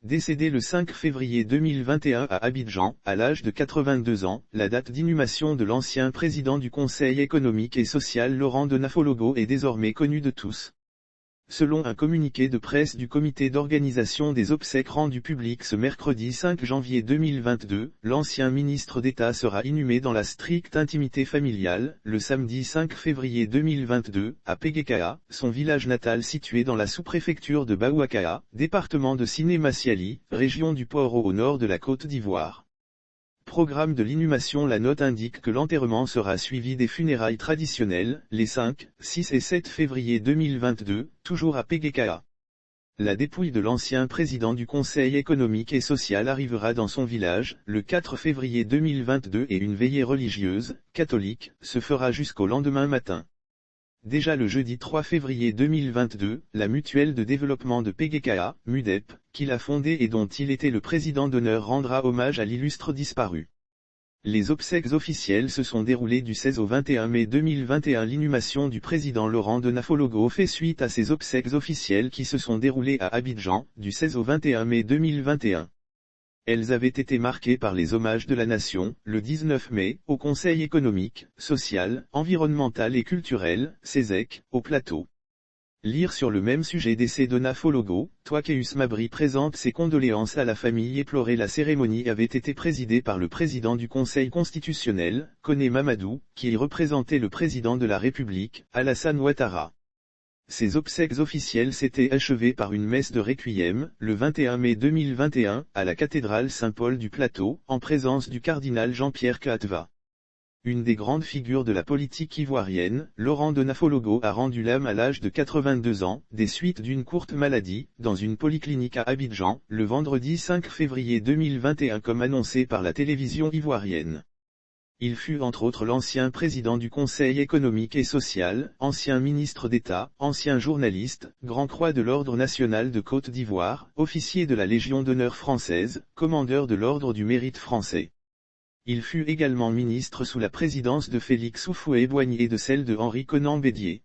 Décédé le 5 février 2021 à Abidjan, à l'âge de 82 ans, la date d'inhumation de l'ancien président du Conseil économique et social Laurent de Nafologo est désormais connue de tous. Selon un communiqué de presse du comité d'organisation des obsèques rendu public ce mercredi 5 janvier 2022, l'ancien ministre d'État sera inhumé dans la stricte intimité familiale, le samedi 5 février 2022, à Péguékaha, son village natal situé dans la sous-préfecture de Baouakaha, département de Siné-Massiali, région du Poro au nord de la Côte d'Ivoire. Programme de l'inhumation. La note indique que l'enterrement sera suivi des funérailles traditionnelles, les 5, 6 et 7 février 2022, toujours à Péguékaha. La dépouille de l'ancien président du Conseil économique et social arrivera dans son village, le 4 février 2022 et une veillée religieuse, catholique, se fera jusqu'au lendemain matin. Déjà le jeudi 3 février 2022, la mutuelle de développement de Péguékaha, MUDEP, qu'il a fondée et dont il était le président d'honneur rendra hommage à l'illustre disparu. Les obsèques officielles se sont déroulées du 16 au 21 mai 2021. L'inhumation du président Laurent de Nafologo fait suite à ces obsèques officielles qui se sont déroulées à Abidjan, du 16 au 21 mai 2021. Elles avaient été marquées par les hommages de la nation, le 19 mai, au Conseil économique, social, environnemental et culturel, CESEC, au plateau. Lire sur le même sujet. Décès de Nafologo, Twakeus Mabri présente ses condoléances à la famille éplorée. La cérémonie avait été présidée par le président du Conseil constitutionnel, Koné Mamadou, qui y représentait le président de la République, Alassane Ouattara. Ces obsèques officielles s'étaient achevées par une messe de requiem, le 21 mai 2021, à la cathédrale Saint-Paul du Plateau, en présence du cardinal Jean-Pierre Kaatva. Une des grandes figures de la politique ivoirienne, Laurent de Nafologo a rendu l'âme à l'âge de 82 ans, des suites d'une courte maladie, dans une polyclinique à Abidjan, le vendredi 5 février 2021 comme annoncé par la télévision ivoirienne. Il fut entre autres l'ancien président du Conseil économique et social, ancien ministre d'État, ancien journaliste, Grand Croix de l'Ordre national de Côte d'Ivoire, officier de la Légion d'honneur française, commandeur de l'Ordre du mérite français. Il fut également ministre sous la présidence de Félix Houphouët-Boigny et de celle de Henri Konan Bédié.